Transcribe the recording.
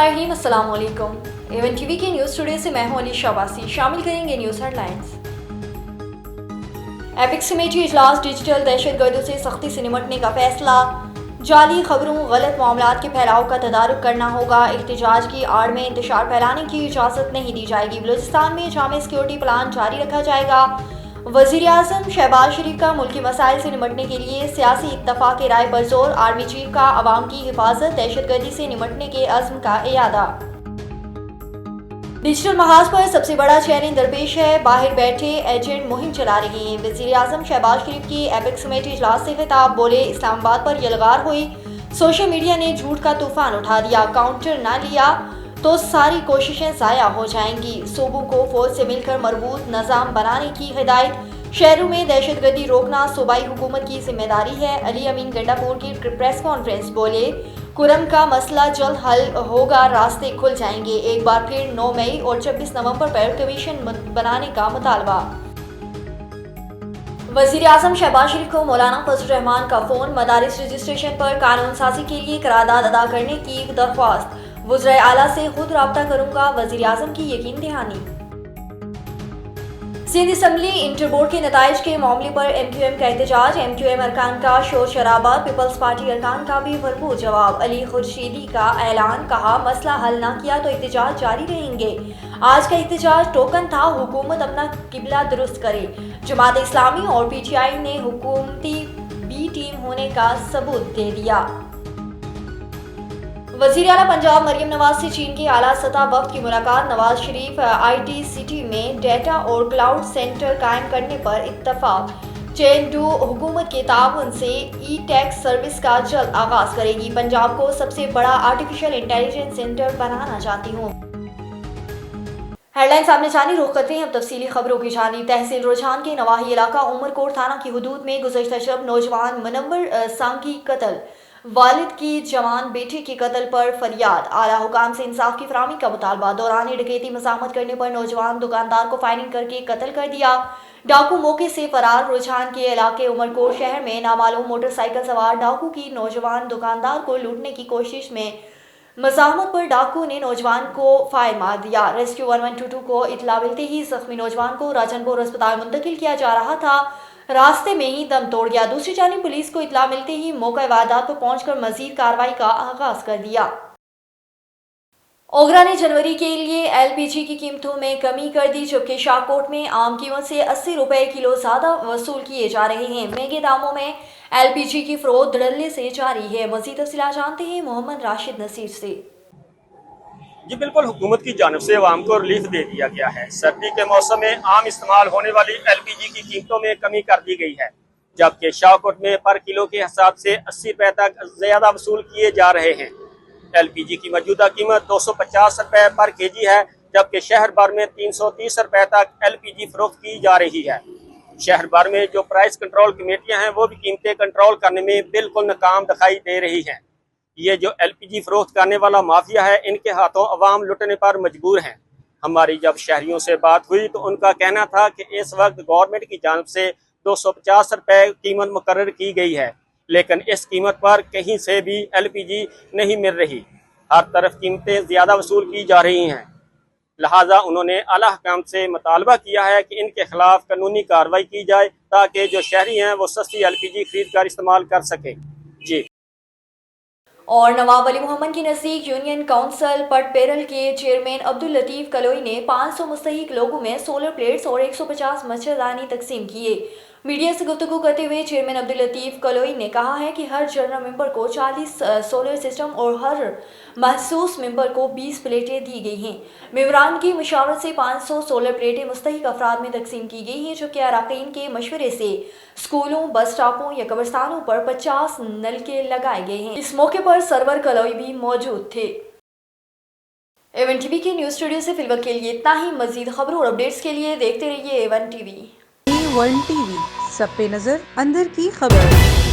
बिस्मिल्लाहिर्रहमानिर्रहीम, अस्सलाम वालेकुम। एवन टीवी के न्यूज़ टुडे से मैं हूं अली शाबासी। शामिल करेंगे न्यूज़ हेडलाइंस। एपिक्स कमेटी इजलास, डिजिटल दहशतगर्दों से सख्ती से निपटने का फैसला, जाली खबरों गलत मामलात के फैलाव का तदारुक करना होगा, एहतजाज की आड़ में इंतशार फैलाने की इजाज़त नहीं दी जाएगी, बलूचिस्तान में जामे सिक्योरिटी प्लान जारी रखा जाएगा। वज़ीर आज़म शहबाज शरीफ का मुल्की मसाइल से निपटने के लिए सियासी इत्तफाक राय पर जोर, आर्मी चीफ का अवाम की हिफाजत, दहशतगर्दी से निपटने के अज़्म का इयादा। डिजिटल महाज पर सबसे बड़ा चैलेंज दरपेश है, बाहर बैठे एजेंट मुहिम चला रहे हैं। वज़ीर आज़म शहबाज शरीफ की एपिक्स कमेटी इजलास से खिताब, बोले इस्लामाबाद पर यलगार हुई, सोशल मीडिया ने झूठ का तूफान उठा दिया, काउंटर ना लिया तो सारी कोशिशें ज़ाया हो जाएंगी। सूबों को फौज से मिलकर मरबूत निज़ाम बनाने की हिदायत, शहरों में दहशतगर्दी रोकना सूबाई हुकूमत की जिम्मेदारी है। अली अमीन गंडापुर की प्रेस कॉन्फ्रेंस, बोले कुरम का मसला जल्द हल होगा, रास्ते खुल जाएंगे। एक बार फिर 9 मई और 26 नवंबर पर कमीशन बनाने का मुतालबा। वज़ीर आज़म शहबाज शरीफ को मौलाना फजल रहमान का फ़ोन, मदारिस रजिस्ट्रेशन पर कानून साजी के लिए करारदाद अदा करने की दरख्वास्त, वज़ीर आला से खुद राब्ता करूंगा, वज़ीर आज़म की यकीन दहानी। सिंध असम्बली इंटर बोर्ड के नताइज के मामले पर MQM का एहतजाज, MQM अरकान का शोर शराबा, पीपल्स पार्टी अरकान का भी भरपूर जवाब। अली खुर्शीदी का ऐलान, कहा मसला हल ना किया तो एहतजाज जारी रहेंगे। आज का एहतजाज टोकन था, हुकूमत अपना किबला दुरुस्त करे। जमात इस्लामी और PTI ने हुकूमती बी टीम होने का सबूत दे दिया। वज़ीर आला पंजाब मरियम नवाज से चीन के आला सतह वक्त की मुलाकात, नवाज शरीफ IT सिटी में डेटा और क्लाउड सेंटर कायम करने पर इत्तफाक। चेंडू हुकूमत के ताउन से ई-टैक्स सर्विस का जल्द आगाज करेगी। पंजाब को सबसे बड़ा आर्टिफिशियल इंटेलिजेंस सेंटर बनाना चाहती हूँ। हेडलाइन सामने जानी, रुख करते हैं अब तफसीली खबरों की जानिब। तहसील रुझान के नवाही इलाका उमरकोट थाना की हुदूद में गुज़श्ता शब नौजवान मुनव्वर सांगी कत्ल, वालिद की जवान बेटे के कत्ल पर फरियाद, आला हुकाम से इंसाफ की फराहमी का मुतालबा। दौरान डकैती मज़ाहमत करने पर नौजवान दुकानदार को फायरिंग करके कत्ल कर दिया, डाकू मौके से फरार। रुझान के इलाके उमरकोट शहर में नामालूम मोटरसाइकिल सवार डाकू की नौजवान दुकानदार को लूटने की कोशिश में मज़ाहमत पर डाकू ने नौजवान को फायर मार दिया। रेस्क्यू 1122 को इतला मिलते ही जख्मी नौजवान को राजनपुर अस्पताल मुंतकिल किया जा रहा था, रास्ते में ही दम तोड़ गया। दूसरी जानिब पुलिस को इतला मिलते ही मौका वारदात पर पहुंचकर मजीद कार्रवाई का आगाज कर दिया। ओगरा ने जनवरी के लिए LPG की कीमतों में कमी कर दी, जबकि शाहकोट में आम कीमत से 80 रुपए किलो ज़्यादा वसूल किए जा रहे हैं। महंगे दामों में LPG की फरोख्त धड़ल्ले से जारी है। मज़ीद तफसीलात जानते हैं मोहम्मद राशिद नसीर से। जी बिल्कुल, हुकूमत की जानिब से अवाम को रिलीफ दे दिया गया है। सर्दी के मौसम में आम इस्तेमाल होने वाली LPG की कीमतों में कमी कर दी गई है, जबकि शाहकोट में पर किलो के हिसाब से 80 रुपए तक ज्यादा वसूल किए जा रहे हैं। LPG की मौजूदा कीमत 250 रुपए पर kg है, जबकि शहर भर में 330 रुपए तक LPG फरोख्त की जा रही है। शहर भर में जो प्राइस कंट्रोल कमेटियां हैं वो भी कीमतें कंट्रोल करने में बिल्कुल नाकाम दिखाई दे रही हैं। ये जो LPG फरोख्त करने वाला माफिया है, इनके हाथों अवाम लुटने पर मजबूर हैं। हमारी जब शहरियों से बात हुई तो उनका कहना था कि इस वक्त गवर्नमेंट की जानिब से 250 रुपए कीमत मुकर्रर की गई है, लेकिन इस कीमत पर कहीं से भी LPG नहीं मिल रही। हर तरफ कीमतें ज़्यादा वसूल की जा रही हैं। लिहाजा उन्होंने आला हुकाम से मुतालबा किया है कि इनके खिलाफ कानूनी कार्रवाई की जाए, ताकि जो शहरी हैं वो सस्ती LPG खरीद कर इस्तेमाल कर सकें। जी। और नवाब अली मोहम्मद के नज़दीक यूनियन काउंसिल पटपेरल के चेयरमैन अब्दुल लतीफ़ कलोई ने 500 मुस्तहिक लोगों में सोलर प्लेट्स और 150 मच्छरदानी तकसीम किए। मीडिया से गुफ्तगू करते हुए चेयरमैन अब्दुल लतीफ़ कलोई ने कहा है कि हर जनरल मेंबर को 40 सोलर सिस्टम और हर महसूस मेंबर को 20 प्लेटें दी गई हैं। मेंबरान की मशावरत से 500 सोलर प्लेटें मुस्तहिक अफराद में तकसीम की गई हैं, जबकि अरकान के मशवरे से स्कूलों, बस स्टॉपों या कब्रस्तानों पर 50 नलके लगाए गए हैं। इस मौके पर सरवर कलोई भी मौजूद थे। एवन टीवी के न्यूज़ स्टूडियो से फिलवक्त के लिए इतना ही। मजीद खबरों और अपडेट्स के लिए देखते रहिए एवन टीवी। A1 TV, सब पे नजर, अंदर की खबर।